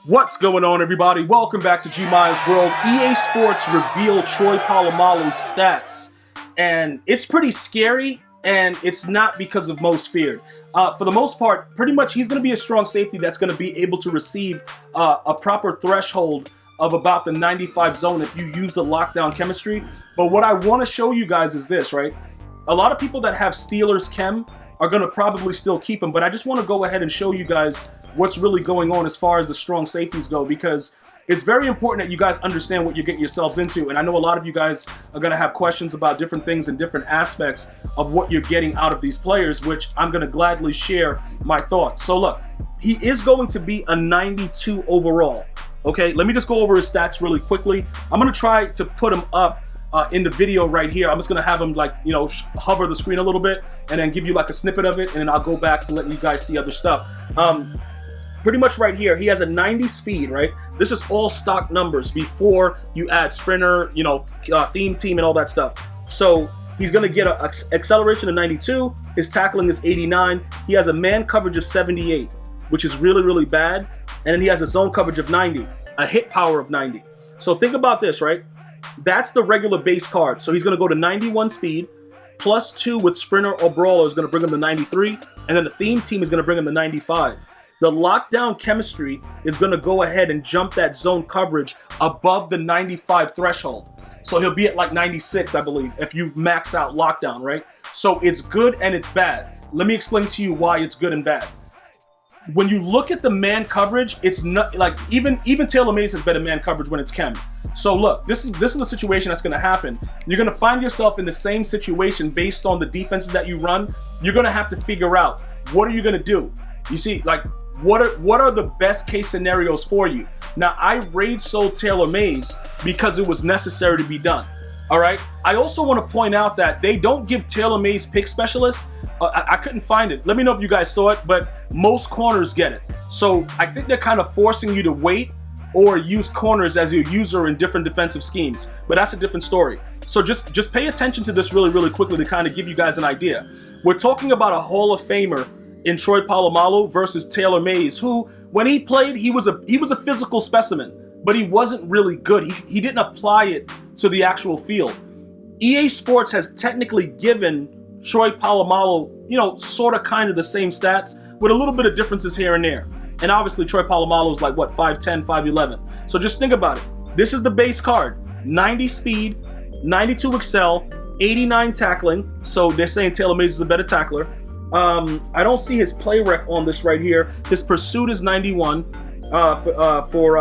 What's going on, everybody? Welcome back to GmiasWorld. EA Sports revealed Troy Polamalu's stats, and it's pretty scary, and it's not because of most feared. For the most part, pretty much he's going to be a strong safety that's going to be able to receive a proper threshold of about the 95 zone if you use the lockdown chemistry. But what I want to show you guys is this, right? A lot of people that have Steelers chem are going to probably still keep him, but I just want to go ahead and show you guys what's really going on as far as the strong safeties go, because it's very important that you guys understand what you're getting yourselves into. And I know a lot of you guys are going to have questions about different things and different aspects of what you're getting out of these players, which I'm going to gladly share my thoughts. So look, he is going to be a 92 overall. Okay, let me just go over his stats really quickly. I'm going to try to put him up in the video right here. I'm just going to have him, like, you know, hover the screen a little bit and then give you like a snippet of it, and then I'll go back to letting you guys see other stuff. Pretty much right here, he has a 90 speed, right? This is all stock numbers before you add sprinter, you know, theme team and all that stuff. So he's going to get an acceleration of 92. His tackling is 89. He has a man coverage of 78, which is really, really bad. And then he has a zone coverage of 90, a hit power of 90. So think about this, right? That's the regular base card. So he's going to go to 91 speed, plus 2 with sprinter or brawler is going to bring him to 93. And then the theme team is going to bring him to 95. The lockdown chemistry is going to go ahead and jump that zone coverage above the 95 threshold. So he'll be at like 96, I believe, if you max out lockdown, right? So it's good and it's bad. Let me explain to you why it's good and bad. When you look at the man coverage, it's not like even Taylor Mays has better man coverage when it's chem. So look, this is the situation that's going to happen. You're going to find yourself in the same situation based on the defenses that you run. You're going to have to figure out, what are you going to do? You see, like, what are the best case scenarios for you? Now, I raid sold Taylor Mays because it was necessary to be done. All right. I also want to point out that they don't give Taylor Mays pick specialists. I couldn't find it. Let me know if you guys saw it, but most corners get it. So I think they're kind of forcing you to wait or use corners as your user in different defensive schemes. But that's a different story. So just pay attention to this really, really quickly to kind of give you guys an idea. We're talking about a Hall of Famer in Troy Polamalu versus Taylor Mays, who, when he played, he was a physical specimen, but he wasn't really good. He didn't apply it to the actual field. EA Sports has technically given Troy Polamalu, you know, sort of kind of the same stats with a little bit of differences here and there. And obviously Troy Polamalu is like, what, 5'10", 5'11". So just think about it. This is the base card: 90 speed, 92 excel, 89 tackling. So they're saying Taylor Mays is a better tackler. I don't see his play rec on this right here. His pursuit is 91 for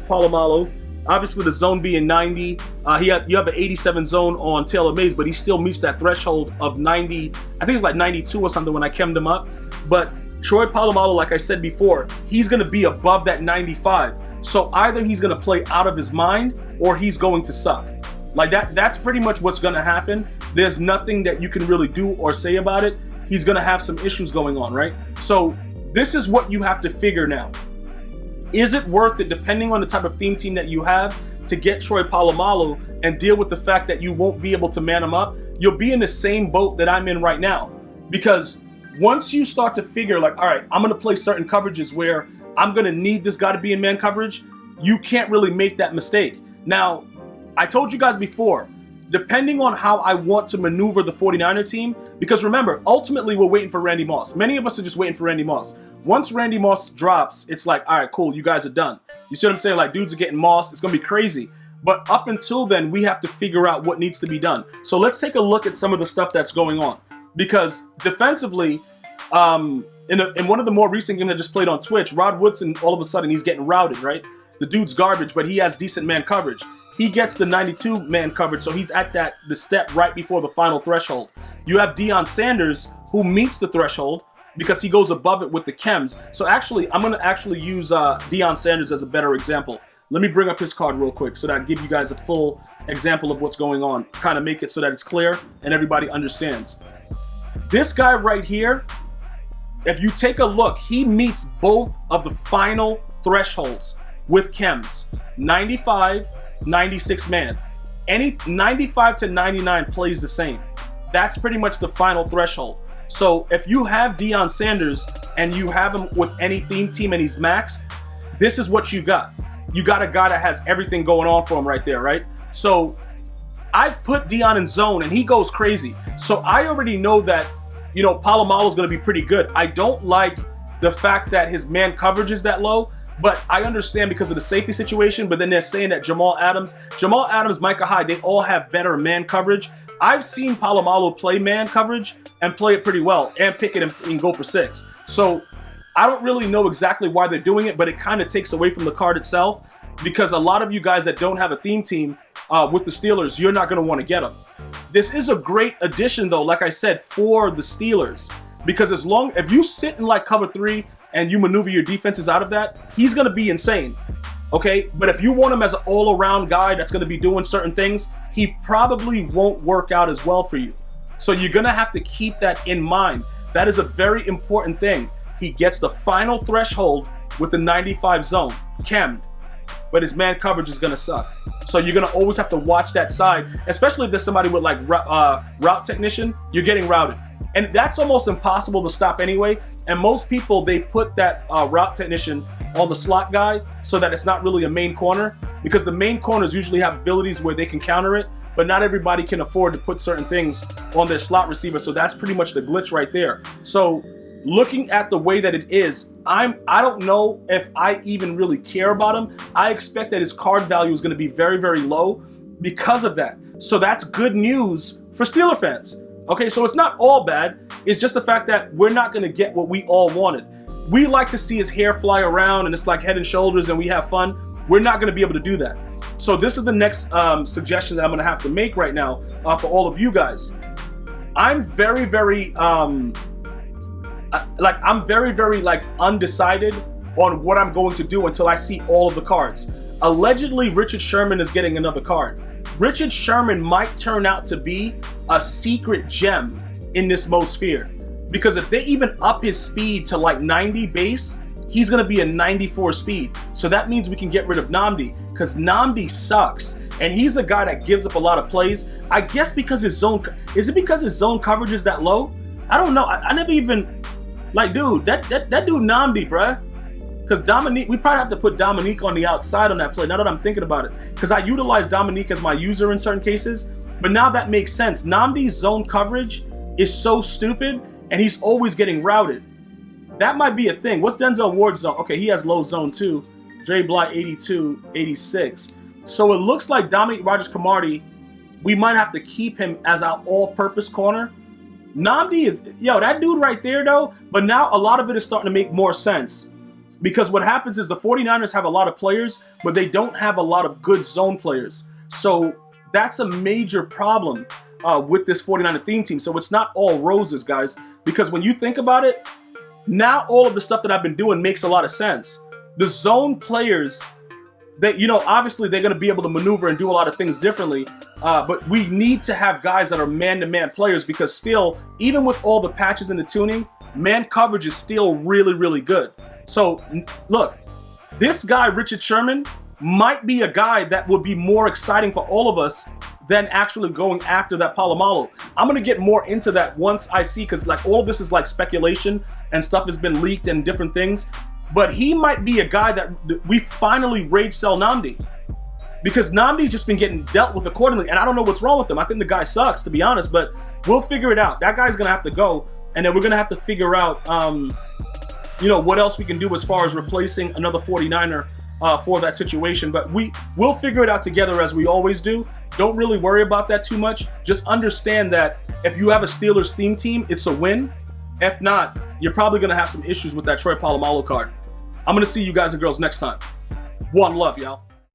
Polamalu. Obviously, the zone being 90. You have an 87 zone on Taylor Mays, but he still meets that threshold of 90. I think it's like 92 or something when I chemmed him up. But Troy Polamalu, like I said before, he's going to be above that 95. So either he's going to play out of his mind or he's going to suck. Like that's pretty much what's going to happen. There's nothing that you can really do or say about it. He's going to have some issues going on, right? So this is what you have to figure now. Is it worth it, depending on the type of theme team that you have, to get Troy Polamalu and deal with the fact that you won't be able to man him up? You'll be in the same boat that I'm in right now. Because once you start to figure, like, all right, I'm going to play certain coverages where I'm going to need this guy to be in man coverage, you can't really make that mistake. Now, I told you guys before, depending on how I want to maneuver the 49er team, because remember, ultimately we're waiting for Randy Moss. Many of us are just waiting for Randy Moss. Once Randy Moss drops, it's like, all right, cool, you guys are done. You see what I'm saying? Like, dudes are getting mossed. It's going to be crazy. But up until then, we have to figure out what needs to be done. So let's take a look at some of the stuff that's going on. Because defensively, in one of the more recent games I just played on Twitch, Rod Woodson, all of a sudden, he's getting routed, right? The dude's garbage, but he has decent man coverage. He gets the 92 man coverage, so he's at the step right before the final threshold. You have Deion Sanders, who meets the threshold because he goes above it with the chems. So actually, I'm going to actually use Deion Sanders as a better example. Let me bring up his card real quick so that I give you guys a full example of what's going on. Kind of make it so that it's clear and everybody understands. This guy right here, if you take a look, he meets both of the final thresholds with chems. 95, 96 man. Any 95 to 99 plays the same. That's pretty much the final threshold. So if you have Deion Sanders and you have him with any theme team and he's maxed, this is what you got. You got a guy that has everything going on for him right there, right? So I put Dion in zone and he goes crazy. So I already know that, you know, Polamalu is going to be pretty good. I don't like the fact that his man coverage is that low, but I understand because of the safety situation. But then they're saying that Jamal Adams, Micah Hyde, they all have better man coverage. I've seen Polamalu play man coverage and play it pretty well and pick it and go for 6. So I don't really know exactly why they're doing it, but it kind of takes away from the card itself, because a lot of you guys that don't have a theme team with the Steelers, you're not going to want to get them. This is a great addition, though, like I said, for the Steelers, because if you sit in like cover 3 and you maneuver your defenses out of that, he's going to be insane. Okay, but if you want him as an all-around guy that's going to be doing certain things, he probably won't work out as well for you. So you're going to have to keep that in mind. That is a very important thing. He gets the final threshold with the 95 zone, chemmed, but his man coverage is going to suck. So you're going to always have to watch that side, especially if there's somebody with like route technician, you're getting routed. And that's almost impossible to stop anyway. And most people, they put that route technician on the slot guy so that it's not really a main corner, because the main corners usually have abilities where they can counter it, but not everybody can afford to put certain things on their slot receiver. So that's pretty much the glitch right there. So looking at the way that it is, I don't know if I even really care about him. I expect that his card value is going to be very, very low because of that. So that's good news for Steeler fans. Okay, so it's not all bad. It's just the fact that we're not going to get what we all wanted. We like to see his hair fly around and it's like Head and Shoulders and we have fun. We're not going to be able to do that. So this is the next suggestion that I'm going to have to make right now for all of you guys. I'm very, very undecided on what I'm going to do until I see all of the cards. Allegedly, Richard Sherman is getting another card. Richard Sherman might turn out to be a secret gem in this Mosphere, because if they even up his speed to like 90 base, he's going to be a 94 speed. So that means we can get rid of Nnamdi, because Nnamdi sucks. And he's a guy that gives up a lot of plays. I guess because his zone, is it because his zone coverage is that low? I don't know. I never even, like, dude, that dude Nnamdi, bruh. Because Dominique, we probably have to put Dominique on the outside on that play, now that I'm thinking about it. Because I utilize Dominique as my user in certain cases. But now that makes sense. Nnamdi's zone coverage is so stupid, and he's always getting routed. That might be a thing. What's Denzel Ward's zone? Okay, he has low zone too. Dre Bly 82, 86. So it looks like Dominique Rodgers-Cromartie, we might have to keep him as our all-purpose corner. Nnamdi is, yo, that dude right there though, but now a lot of it is starting to make more sense. Because what happens is the 49ers have a lot of players, but they don't have a lot of good zone players. So that's a major problem with this 49er theme team. So it's not all roses, guys. Because when you think about it, now all of the stuff that I've been doing makes a lot of sense. The zone players, that, you know, obviously they're going to be able to maneuver and do a lot of things differently. But we need to have guys that are man-to-man players, because still, even with all the patches and the tuning, man coverage is still really, really good. So, look, this guy, Richard Sherman, might be a guy that would be more exciting for all of us than actually going after that Polamalu. I'm going to get more into that once I see, because like all of this is like speculation and stuff has been leaked and different things. But he might be a guy that we finally rage sell Nnamdi, because Nnamdi's just been getting dealt with accordingly. And I don't know what's wrong with him. I think the guy sucks, to be honest, but we'll figure it out. That guy's going to have to go, and then we're going to have to figure out you know, what else we can do as far as replacing another 49er for that situation. But we'll figure it out together, as we always do. Don't really worry about that too much. Just understand that if you have a Steelers theme team, it's a win. If not, you're probably going to have some issues with that Troy Polamalu card. I'm going to see you guys and girls next time. One love, y'all.